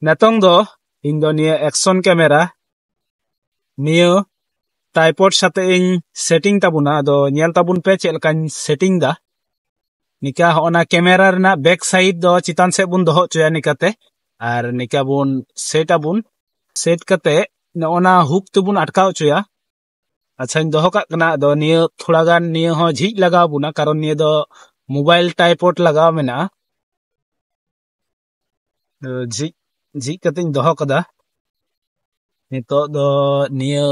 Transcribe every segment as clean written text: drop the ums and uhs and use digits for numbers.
Netong do indo niya action camera niya tripod sate ing setting tabuna do nyel tabun pe chelkan setting da nika ona camera rena back side do chitan se bun doho choya nikate ar nika bun set kate na ona hook tubun atkao choya acha इन दोहो का कना दो neo थोड़ा गान neo हो झिक लगाव बुना कारण नियो दो मोबाइल ट्राइपॉड लगाव मेना झिक झिक कतिन दोहो कदा नितो दो नियो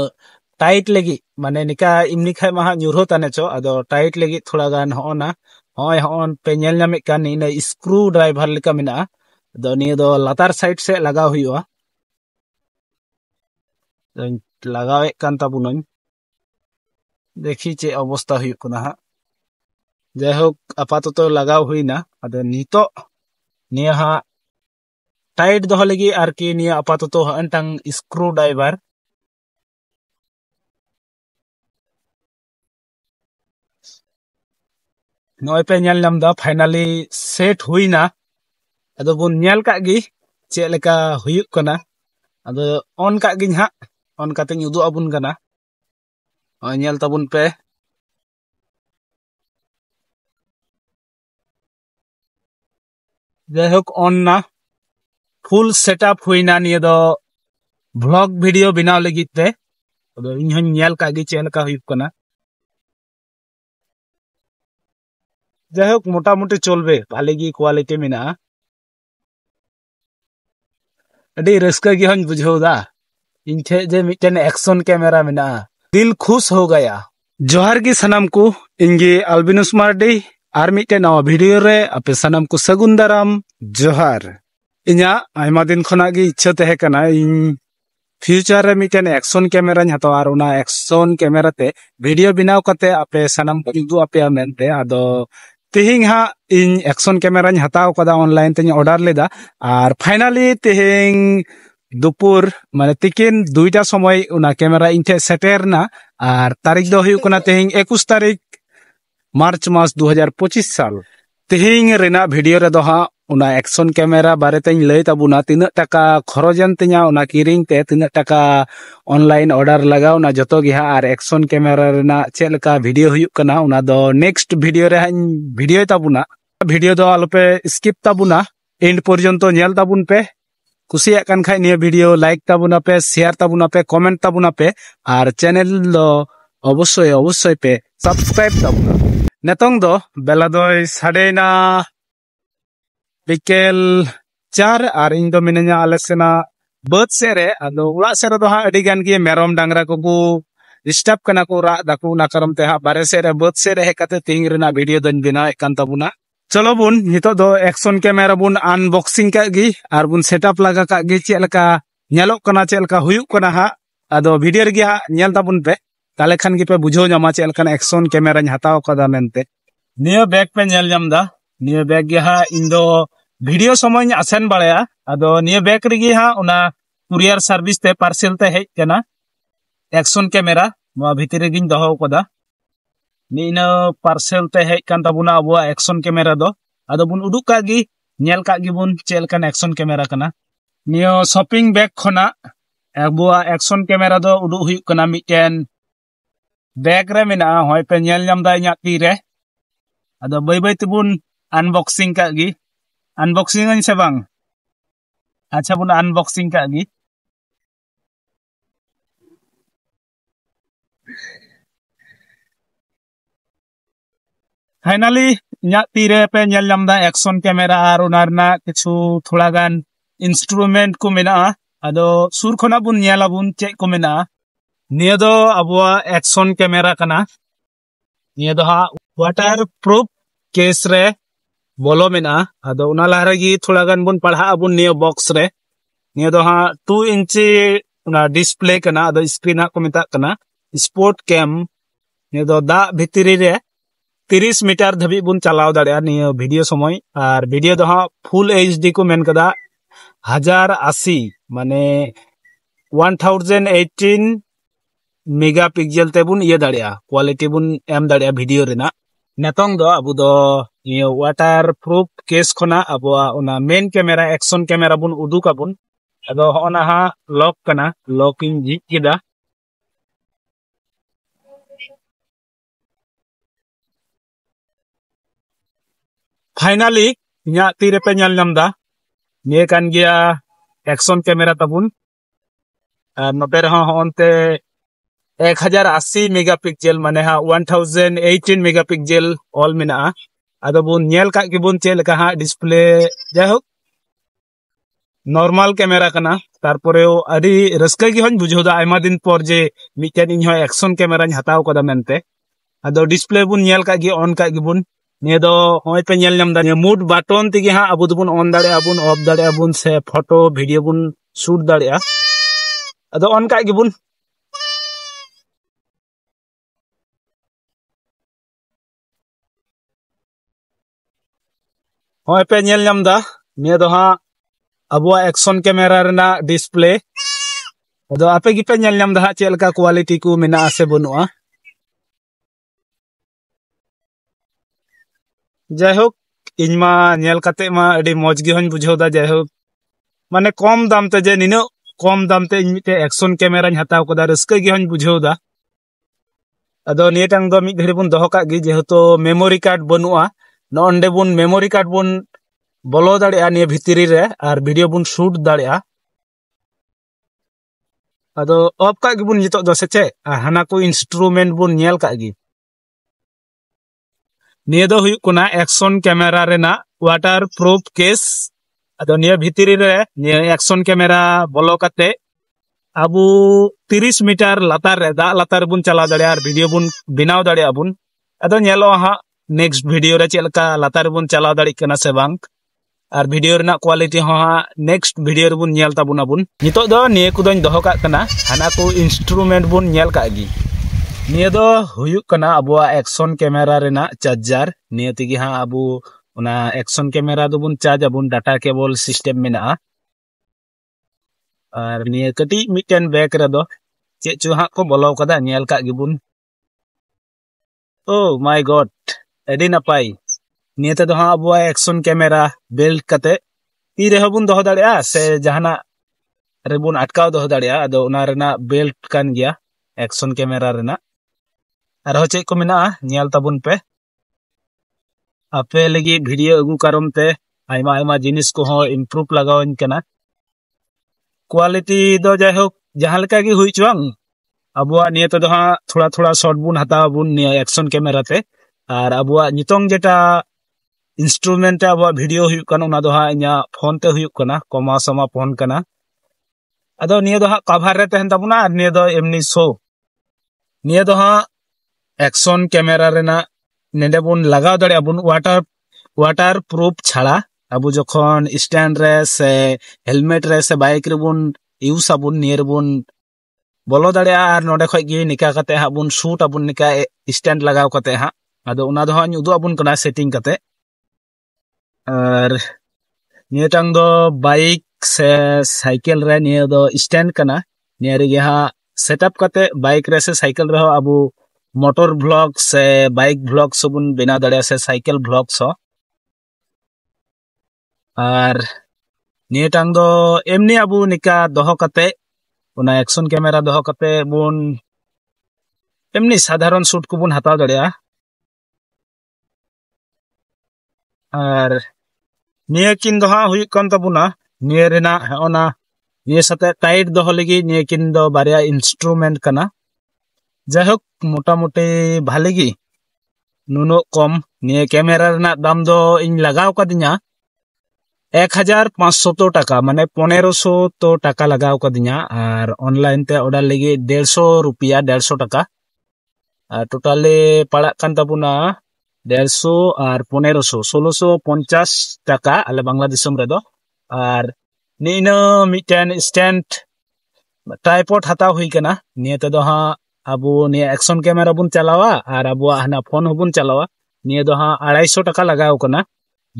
टाइट लगी माने निका इमनी खाय महा न्यूरो ताने चो अदो टाइट लगी थोड़ा गान होना होय होन पे नेल नामे कान इन स्क्रू ड्राइवर लेका मेना दो नियो दो लातार साइड से लगाव हुआ लगावे कान ताबुनन देखी चे अवस्था हुई कुना हा जैहोक आपाततो लगाव हुईना अदो नितो निया हा टाइट दोहो लगी आरकी निया आपाततो अंटांग स्क्रू ड्राइवर नोय पे नेल नामदा फाइनली सेट हुईना अदो बुन नेल कागी चे लेका हुयुक कना अदो ऑन कागी हा ऑन काते उदु अबुन कना नेल ताबुन पे जैहोक ऑन ना फुल सेटअप हुईना निया दो ब्लॉग वीडियो बनाव लगी ते अदो इन हन नेल कागी चे लेका हुयुक कना जैहोक मोटा मोटी चलबे भाले गी क्वालिटी मेना अडी रस्का गी हन बुझौदा इन ठे जे मिटन एक्शन कैमरा मेना दिल खुश हो गया जोहार गी सनम को इंगे अल्बिनुस मार्डी आर मिटन नवा वीडियो रे अपे सनम को सगुन दाराम जोहार इना आयमा दिन खना गी इच्छा तहे कना इन फ्यूचर रे मिटन एक्शन कैमरा हतो आर उना एक्शन कैमरा ते वीडियो बनाव कते अपे सनम को उदु अपे मेनते आदो तिहिंग हा इन एक्शन कैमरा हताव कदा ऑनलाइन ते ऑर्डर लेदा आर फाइनली तिहिंग दुपुर माने तिकिन दुईटा समय उना कैमरा इनठे सेटेरना आर तारीख दो हुई कुना तिहिंग 21 तारीख मार्च मास 2025 साल तिहिंग रेना वीडियो रे दो हा उना एक्शन कैमरा बारे ते लई ताबुना तिना टाका खरजन तिना उना किरिंग ते तिना टाका ऑनलाइन ऑर्डर लगाव ना जतो gi हा आर एक्शन कैमरा रेना चेलका वीडियो हुई कना उना दो नेक्स्ट वीडियो रे हन वीडियो ताबुना वीडियो दो आलोपे स्किप ताबुना एंड पर्यंत नेल ताबुन पे कुसिया कान खाय निया वीडियो लाइक ताबुना पे शेयर ताबुना पे कमेंट ताबुना पे आर चैनल दो अवश्य पे सब्सक्राइब ताबुना नेतोंग दो बेला दो साडेना बिकेल 4 आर इन दो मिनया आलेसेना बद सेरे अदो उला सेरे दो हा अडी गान गी मेरम डांगरा को डिस्टर्ब कना को रा दाकू ना करम ते हा बारे सेरे बद सेरे हेकाते तिंग रेना वीडियो दन बिना एकान ताबुना चलो बुन नितो दो एक्शन कैमरा बुन अनबॉक्सिंग का गी आर बुन सेटअप लगा का गी चेलका नेलो कना चेलका हुयुक कना हा अदो वीडियो रे गी हा नेल ताबुन पे ताले खान गी पे बुझो नमा चेलका एक्शन कैमरा हताव कदा मेनते निया बैग पे नेल जमदा निया बैग गी हा इंदो वीडियो समय आसेन बाड़या अदो निया बैग रे गी हा उना कुरियर सर्विस ते पार्सल ते हेज कना एक्शन कैमरा मा भितरे गिन दोहो कदा नीना पार्सल ते हेज कान ताबुना अबुआ एक्शन कैमरा दो अदो बुन उडुक कागी नेल कागी बुन चेलकान एक्शन कैमरा कना नियो शॉपिंग बैग खना अबुआ एक्शन कैमरा दो उडुक हुयुक कना मिटेन बैग रे मेना होय पे नेल नाम दा इᱧᱟᱜ ती रे अदो बाय बाय तबुन अनबॉक्सिंग कागी अनबॉक्सिंग अन से बांग अच्छा बुन अनबॉक्सिंग कागी फाइनली इᱧᱟᱜ ती रे पे नेल नामदा एक्शन कैमरा आर उना रना किछु थोड़ा गान इंस्ट्रूमेंट को मेना अदो सुर खना बुन नेला बुन चे को मेना निया दो अबुआ एक्शन कैमरा कना निया दो हा वाटर प्रूफ केस रे बोलो मेना अदो उना लहरा गी थोड़ा गान बुन पढ़ा बुन निया बॉक्स रे निया दो हा 2 इंची उना डिस्प्ले कना अदो स्क्रीन को मेता कना स्पोर्ट कैम निया दो दा भितरी रे 30 मीटर धबी बुन चलाव दाड़िया निया वीडियो समय और वीडियो दो हा फुल एचडी को मेन कदा 1080 माने 1018 मेगापिक्सल ते बुन ये दाड़िया क्वालिटी बुन एम दाड़िया वीडियो रेना नेतोंग दो अबु दो ये वाटर प्रूफ केस खना अबुआ उना मेन कैमरा एक्शन कैमरा बुन उदुका बुन ado hona ha lock kana locking jig kida finally nya tire pe nyal namda niya kan gya action camera tabun note reho onte 1080 megapixel mane ha 1018 megapixel all mina ado bun nyel ka gibun chel ka ha display jahok normal camera kana tarpore adi raska gi hon bujho da aima din por je miten in ho action camera ni hataw kada mente ado display bun nyel ka gi on ka gibun niya do hoy pe nyel nyam da mood button tigi ha abu dubun on dare abun off dare abun se photo video bun shoot dare ado on ka gibun hoy pe nyel nyam da niya do ha abua action camera rena display ado ape gi pe nyel nyam da ha chelka quality ku mina ase bunua jayhok inyma nyel kate ma adi moj gi hon bujho da jayhok mane kom dam te je nino kom dam te inyite action camera ni hataw koda raska gi hon bujho da ado niya tang do mi dhiri bun doho ka gi jeheto memory card banua no onde bun memory card bun bolo dare niya bhitiri re ar video bun shoot dare ado off ka gi bun nito do seche hana ko instrument bun nyel ka gi niya do huyuk kuna action camera rena waterproof case ado niya bhitiri re niya action camera bolo kate abu 30 meter latar re da latar bun chala dare ar video bun binaw dare abun ado nyelo ha next video re chelka latar bun chala dare kana se bang ar video rena quality ho ha next video re bun nyel tabun abun nito do niya kudoñ doho ka kana hana ko instrument bun nyel ka gi niya do huyuk kana abua action camera rena charger niya tigi ha abu una action camera do bun charge abun data cable system mena ar niya kati miten back re do che chu ha ko bolo kada nyel ka gibun oh my god edi napai niya te do ha abua action camera build kate ti re bun doho dare se jahana re bun atkaw doho dare ado una rena belt kan gya action camera rena arho che ko mena nyel tabun pe ape lagi video agu karom te aima aima jinis ko ho improve lagawn kana quality do jayhok jahan leka gi hui chuang abua niya to do ha thoda thoda shot bun hataw bun niya action camera te ar abua nitong jeta instrument te abua video huyuk kana ona do ha inya phone te huyuk kana koma sama phone kana ado niya do ha cover re tehen tabuna ar niya do emni show niya do ha action camera rena nende bun lagaw dare abun waterproof chhara abu jokhon stand re se helmet re se bike re bun use abun niya re bun bolo dare ar node khoj gi nika kate ha bun shoot abun nika stand lagaw kate ha ado una do ha udu abun kana setting kate ar niya tang do bike se cycle re niya do stand kana niya re ha setup kate bike re se cycle re ho abu motor vlog se bike vlog sobun bina dare se cycle vlog so ar niya tang do emni abu nika doho kate una action camera doho kate bun emni sadharon shoot ko bun hataw dare ar niya kin do ha huyuk kan tabuna niya rena ona niya sate tight doho lagi niya kin do barya instrument kana jayhok motamuti bhale gi nuno kom niya camera rena dam do in lagaw kadinya 1500 টাকা মানে 1500 টাকা লাগাও কদিnya আর online তে order লাগি 150 রুপিয়া 150 টাকা আর totally পাড়াক kan tabuna 150 আর 1500 1650 টাকা ale Bangladesh redo R nina miten stand tripod hataw hui kana niya te do ha abu niya action camera bun chalawa ar abu hana phone bun chalawa niya do ha 250 টাকা lagaw kana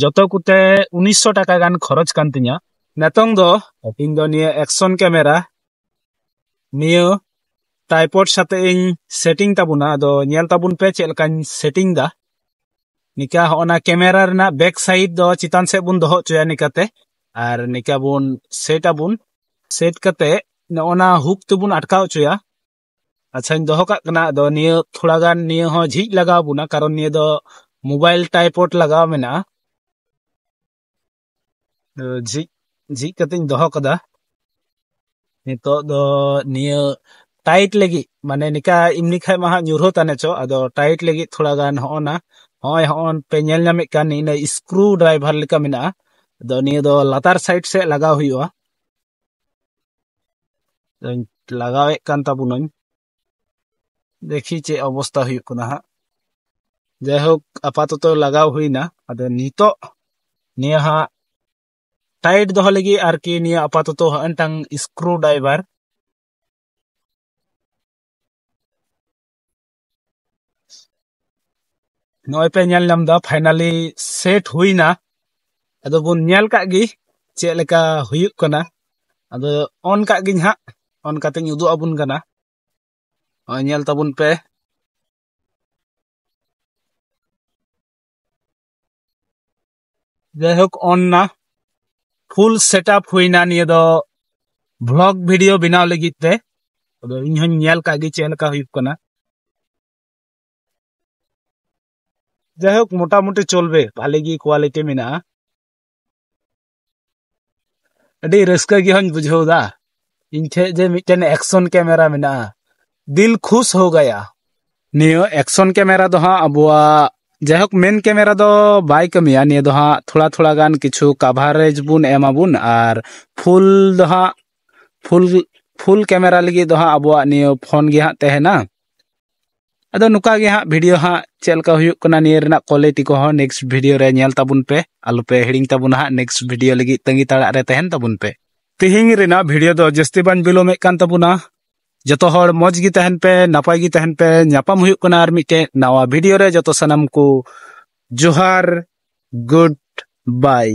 joto kute 1900 টাকা gan খরচ kan tinya natong do ing do niya action camera niya tripod sate ing setting tabuna ado nyel tabun pe chel kan setting da nika ona camera rena back side do chitan se bun doho choya nikate ar nika bun set abun set कते नोना hook तबुन अटकाव चोया अच्छा इन दोहो काग कना दो निये थोड़ा गान निये हो झिज लगाव बुना कारण निये दो मोबाइल टाइपोट लगाव मेना झिज झिज कते इन दोहो कदा नितो दो निये टाइट लगी माने निका इमनी खाय महा न्यूरो ताने चो अदो टाइट लगी थोड़ा गान होना होय होन पे नेल नामिक कान इन स्क्रू ड्राइवर लेका मेना दो निये दो लातार साइड से लगाव हुआ लगावे कान ताबुनन देखी चे अवस्था हुई कना हा जैहोक आपाततो लगाव हुईना अदो नितो निया हा टाइट दोहो लगी आरकी निया आपाततो हंटांग स्क्रू ड्राइवर नोय पे नेल नामदा फाइनली सेट हुईना अदो बुन नेल काग गी चे लेका हुयुक कना अदो ऑन काग गिन हा ऑन कातें उदु अबुन कना नेल ताबुन पे जैहोक ऑन ना फुल सेटअप हुईना निये दो ब्लॉग वीडियो बनाव लगित ते अदो इन हन नेल काग गी चे लेका हुयुक कना जैहोक मोटा मोटी चलबे भाले गी क्वालिटी मेना अडी रस्का गी हन बुझौदा इन ठे जे मिटन एक्शन कैमरा मेना दिल खुश हो गया नियो एक्शन कैमरा दो हा अबुआ जैहोक मेन कैमरा दो बाय कमिया नियो दो हा थोड़ा थोड़ा गान किछु कवरेज बुन एमाबुन आर फुल दो हा फुल कैमरा लगी दो हा अबुआ नियो फोन गी हा तेहना अदो नुका गे हा वीडियो हा चेलका हुयुक कना नियर ना क्वालिटी को हो नेक्स्ट वीडियो रे नेल ताबुन पे आलु पे हिडिंग ताबुन हा नेक्स्ट वीडियो लगी तंगी ताड़ा रे तहन ताबुन पे तिहिंग रेना वीडियो दो जस्ती बान बिलोमे कान ताबुना जतो हर मौज गी तहन पे नापाय गी तहन पे न्यापाम हुयुक कना आर मिटे नवा वीडियो रे जतो सनम को जोहार गुड बाय।